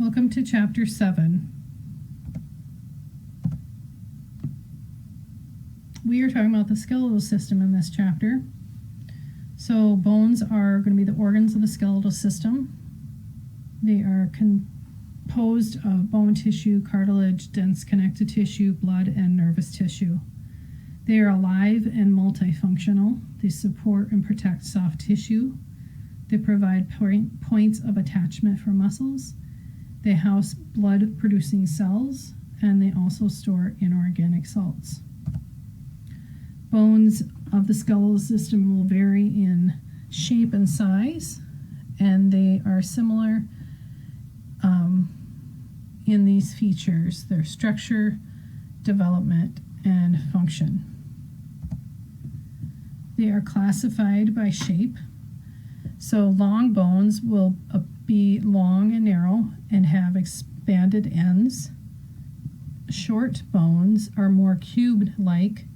Welcome to Chapter 7. We are talking about the skeletal system in this chapter. So bones are going to be the organs of the skeletal system. They are composed of bone tissue, cartilage, dense connective tissue, blood, and nervous tissue. They are alive and multifunctional. They support and protect soft tissue. They provide points of attachment for muscles. They house blood-producing cells, and they also store inorganic salts. Bones of the skeletal system will vary in shape and size, and they are similar in these features: their structure, development, and function. They are classified by shape. So long bones will be long and narrow and have expanded ends. Short bones are more cube-like.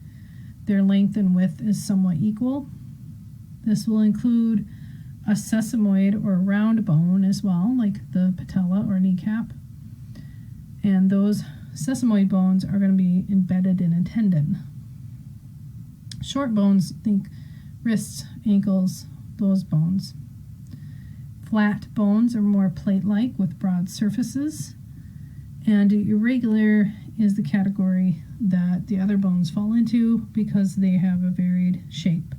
Their length and width is somewhat equal. This will include a sesamoid or round bone as well, like the patella or kneecap. And those sesamoid bones are going to be embedded in a tendon. Short bones, think wrists, ankles, those bones. Flat bones are more plate-like with broad surfaces. And irregular is the category that the other bones fall into because they have a varied shape.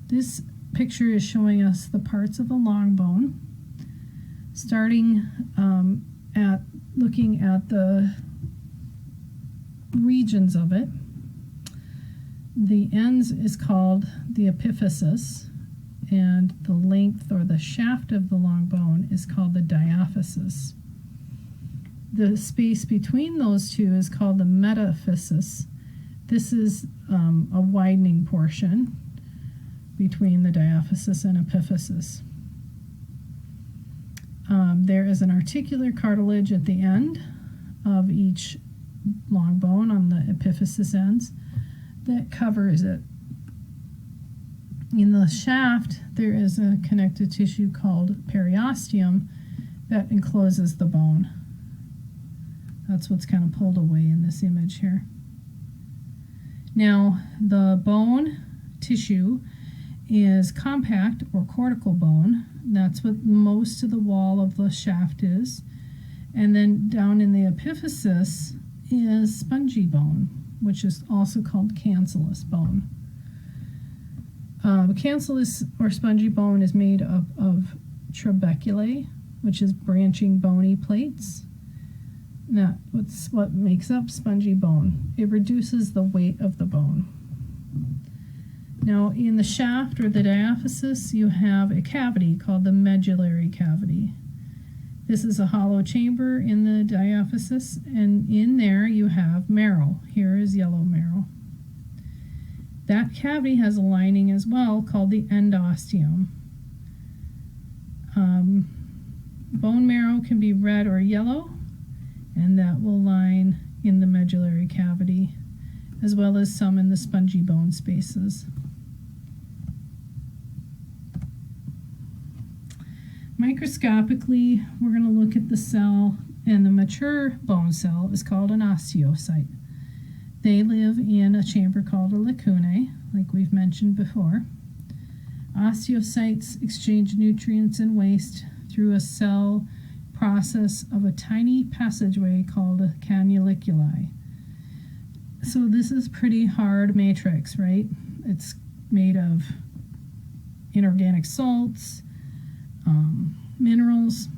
This picture is showing us the parts of the long bone, starting at looking at the regions of it. The ends is called the epiphysis, and the length or the shaft of the long bone is called the diaphysis. The space between those two is called the metaphysis. This is a widening portion between the diaphysis and epiphysis. There is an articular cartilage at the end of each long bone on the epiphysis ends that covers it. In the shaft, there is a connective tissue called periosteum that encloses the bone. That's what's kind of pulled away in this image here. Now, the bone tissue is compact or cortical bone. That's what most of the wall of the shaft is. And then down in the epiphysis is spongy bone, which is also called cancellous bone. Cancellous or spongy bone is made up of trabeculae, which is branching bony plates. That's what makes up spongy bone. It reduces the weight of the bone. Now, in the shaft or the diaphysis, you have a cavity called the medullary cavity. This is a hollow chamber in the diaphysis, and in there you have marrow. Here is yellow marrow. That cavity has a lining as well called the endosteum. Bone marrow can be red or yellow, and that will line in the medullary cavity, as well as some in the spongy bone spaces. Microscopically, we're going to look at the cell, and the mature bone cell is called an osteocyte. They live in a chamber called a lacunae, like we've mentioned before. Osteocytes exchange nutrients and waste through a cell process of a tiny passageway called a canaliculi. So this is pretty hard matrix, right? It's made of inorganic salts, minerals.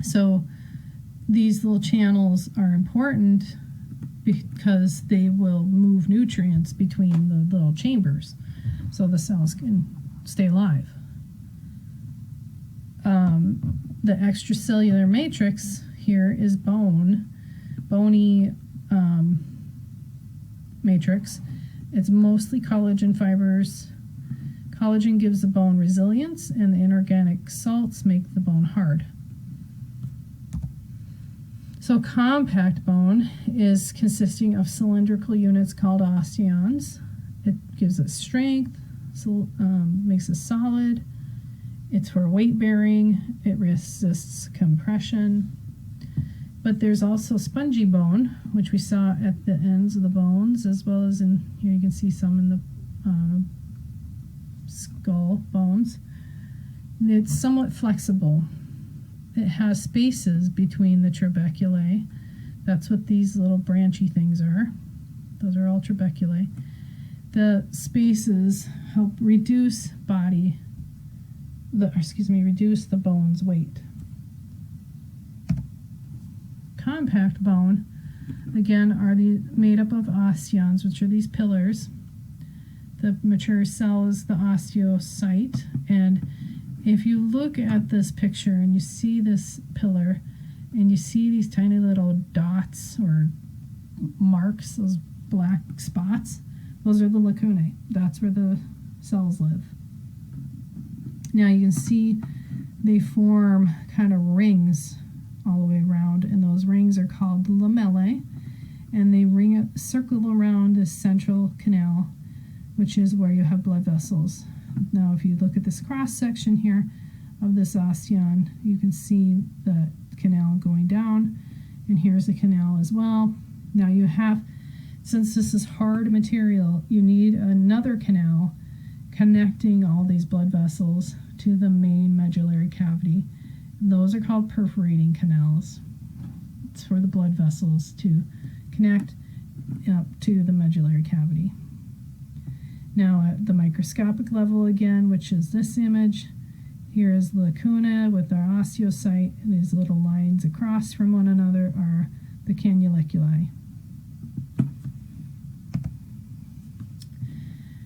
So these little channels are important because they will move nutrients between the little chambers so the cells can stay alive. The extracellular matrix here is bony matrix. It's mostly collagen fibers. Collagen gives the bone resilience, and the inorganic salts make the bone hard. So compact bone is consisting of cylindrical units called osteons. It gives it strength, so, makes it solid, It's for weight bearing. It resists compression. But there's also spongy bone, which we saw at the ends of the bones, as well as in here you can see some in the skull bones. It's somewhat flexible. It has spaces between the trabeculae. That's what these little branchy things are. Those are all trabeculae. The spaces help reduce reduce the bone's weight. Compact bone, again, are made up of osteons, which are these pillars. The mature cell is the osteocyte, and if you look at this picture and you see this pillar and you see these tiny little dots or marks, those black spots, those are the lacunae. That's where the cells live. Now you can see they form kind of rings all the way around, and those rings are called lamellae, and they circle around this central canal, which is where you have blood vessels. Now if you look at this cross section here of this osteon, you can see the canal going down, and here's the canal as well. Now you have, since this is hard material, you need another canal connecting all these blood vessels to the main medullary cavity. Those are called perforating canals. It's for the blood vessels to connect up to the medullary cavity. Now at the microscopic level again, which is this image, here is the lacuna with our osteocyte, and these little lines across from one another are the canaliculi.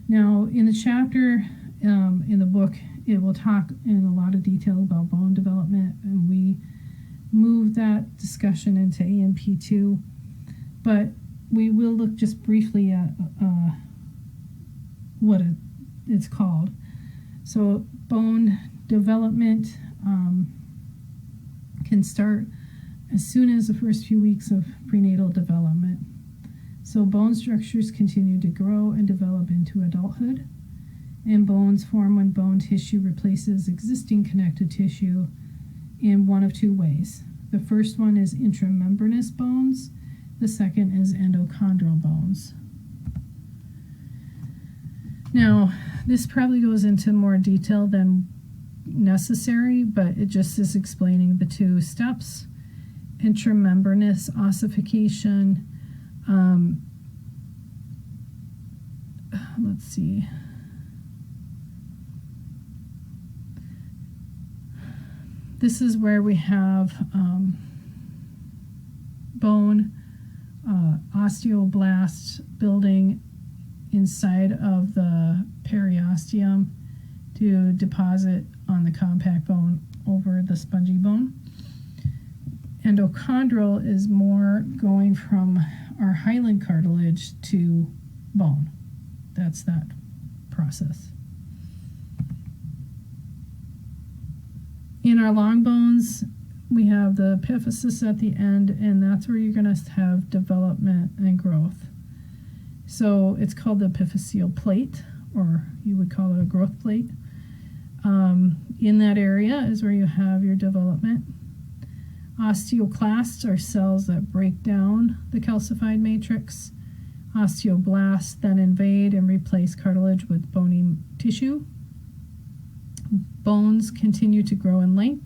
Now in the chapter in the book, it will talk in a lot of detail about bone development, and we move that discussion into A&P2, but we will look just briefly at what it's called. So bone development can start as soon as the first few weeks of prenatal development. So bone structures continue to grow and develop into adulthood, and bones form when bone tissue replaces existing connective tissue in one of two ways. The first one is intramembranous bones. The second is endochondral bones. Now, this probably goes into more detail than necessary, but it just is explaining the two steps. Intramembranous ossification. Let's see. This is where we have bone osteoblasts building inside of the periosteum to deposit on the compact bone over the spongy bone. Endochondral is more going from our hyaline cartilage to bone. That's that process. In our long bones, we have the epiphysis at the end, and that's where you're going to have development and growth. So it's called the epiphyseal plate, or you would call it a growth plate. In that area is where you have your development. Osteoclasts are cells that break down the calcified matrix. Osteoblasts then invade and replace cartilage with bony tissue. Bones continue to grow in length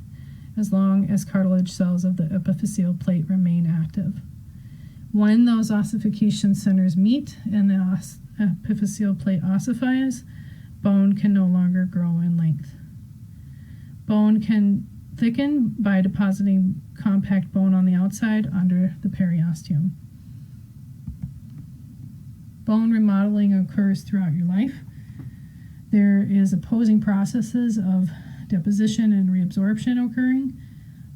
as long as cartilage cells of the epiphyseal plate remain active. When those ossification centers meet and the epiphyseal plate ossifies, bone can no longer grow in length. Bone can thicken by depositing compact bone on the outside under the periosteum. Bone remodeling occurs throughout your life. There is opposing processes of deposition and reabsorption occurring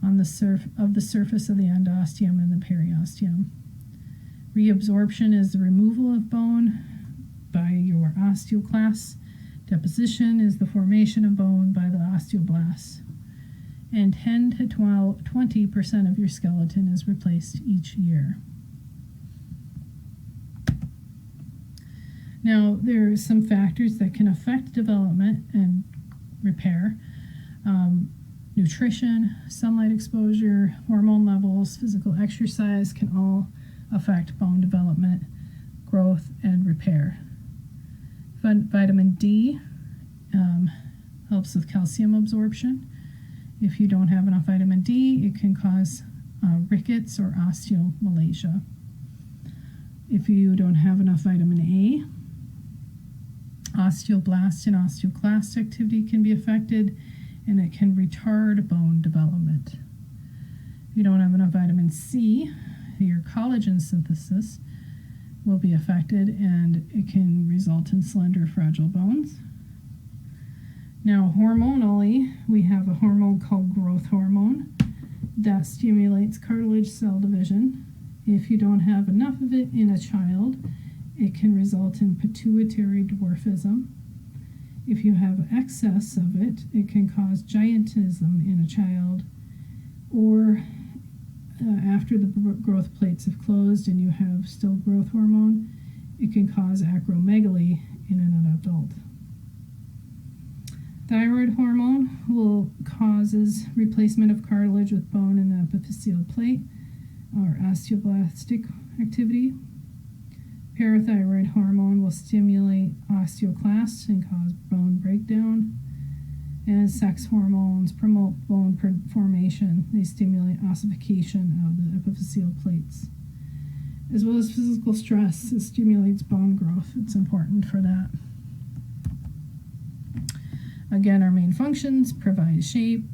on the surface of the endosteum and the periosteum. Reabsorption is the removal of bone by your osteoclasts. Deposition is the formation of bone by the osteoblasts. And 10 to 20% of your skeleton is replaced each year. Now, there are some factors that can affect development and repair. Nutrition, sunlight exposure, hormone levels, physical exercise can all affect bone development, growth, and repair. Vitamin D helps with calcium absorption. If you don't have enough vitamin D, it can cause rickets or osteomalacia. If you don't have enough vitamin A, osteoblast and osteoclast activity can be affected, and it can retard bone development. If you don't have enough vitamin C, your collagen synthesis will be affected, and it can result in slender, fragile bones. Now, hormonally, we have a hormone called growth hormone that stimulates cartilage cell division. If you don't have enough of it in a child, it can result in pituitary dwarfism. If you have excess of it, it can cause giantism in a child, or after the growth plates have closed and you have still growth hormone, it can cause acromegaly in an adult. Thyroid hormone causes replacement of cartilage with bone in the epiphyseal plate, or osteoblastic activity. Parathyroid hormone will stimulate osteoclasts and cause bone breakdown. And sex hormones promote bone formation. They stimulate ossification of the epiphyseal plates. As well as physical stress, it stimulates bone growth. It's important for that. Again, our main functions: provide shape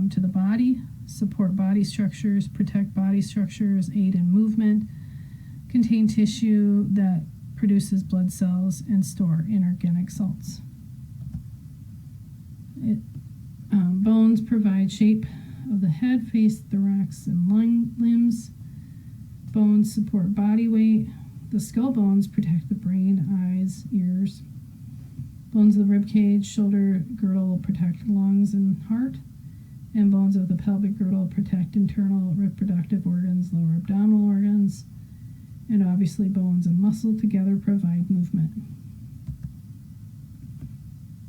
to the body, support body structures, protect body structures, aid in movement, contain tissue that produces blood cells, and store inorganic salts. Bones provide shape of the head, face, thorax, and limbs. Bones support body weight. The skull bones protect the brain, eyes, ears. Bones of the rib cage, shoulder girdle protect lungs and heart. And bones of the pelvic girdle protect internal reproductive organs, lower abdominal organs. And obviously bones and muscle together provide movement.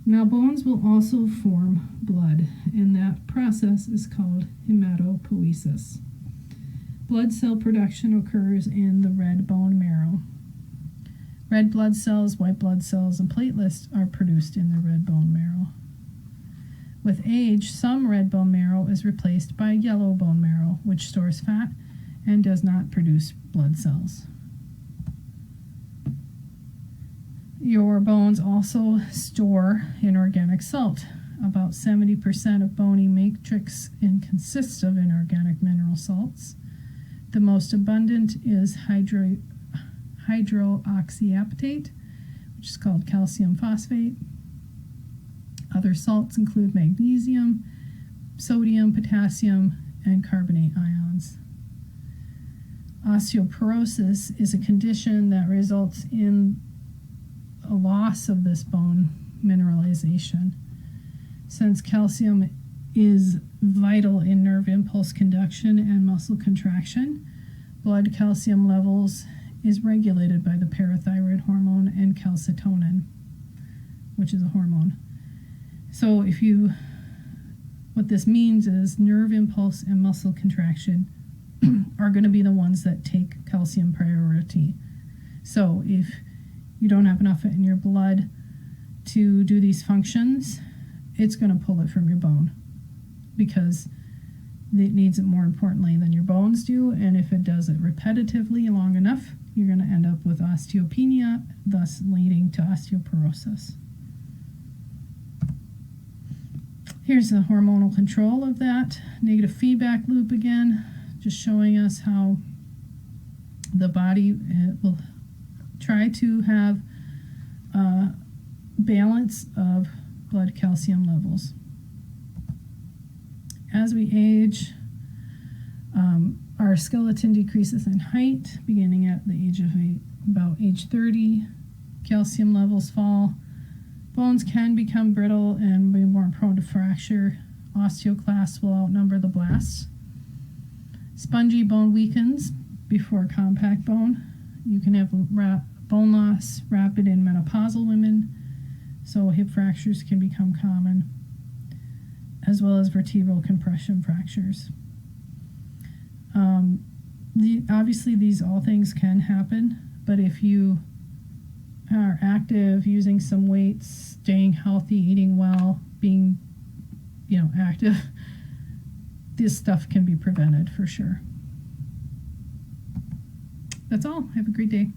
Now, bones will also form blood, and that process is called hematopoiesis. Blood cell production occurs in the red bone marrow. Red blood cells, white blood cells, and platelets are produced in the red bone marrow. With age, some red bone marrow is replaced by yellow bone marrow, which stores fat and does not produce blood cells. Your bones also store inorganic salt. About 70% of bony matrix consists of inorganic mineral salts. The most abundant is hydroxyapatite, which is called calcium phosphate. Other salts include magnesium, sodium, potassium, and carbonate ions. Osteoporosis is a condition that results in a loss of this bone mineralization. Since calcium is vital in nerve impulse conduction and muscle contraction, blood calcium levels is regulated by the parathyroid hormone and calcitonin, which is a hormone. So what this means is nerve impulse and muscle contraction are going to be the ones that take calcium priority. So if you don't have enough in your blood to do these functions, it's going to pull it from your bone because it needs it more importantly than your bones do. And if it does it repetitively long enough, you're going to end up with osteopenia, thus leading to osteoporosis. Here's the hormonal control of that negative feedback loop again, just showing us how the body will try to have a balance of blood calcium levels. As we age, our skeleton decreases in height, beginning at the age of about age 30. Calcium levels fall. Bones can become brittle and be more prone to fracture. Osteoclasts will outnumber the blasts. Spongy bone weakens before compact bone. You can have bone loss rapid in menopausal women, so hip fractures can become common. as well as vertebral compression fractures. Obviously, these all things can happen, but if you are active, using some weights, staying healthy, eating well, being, active, this stuff can be prevented for sure. That's all. Have a great day.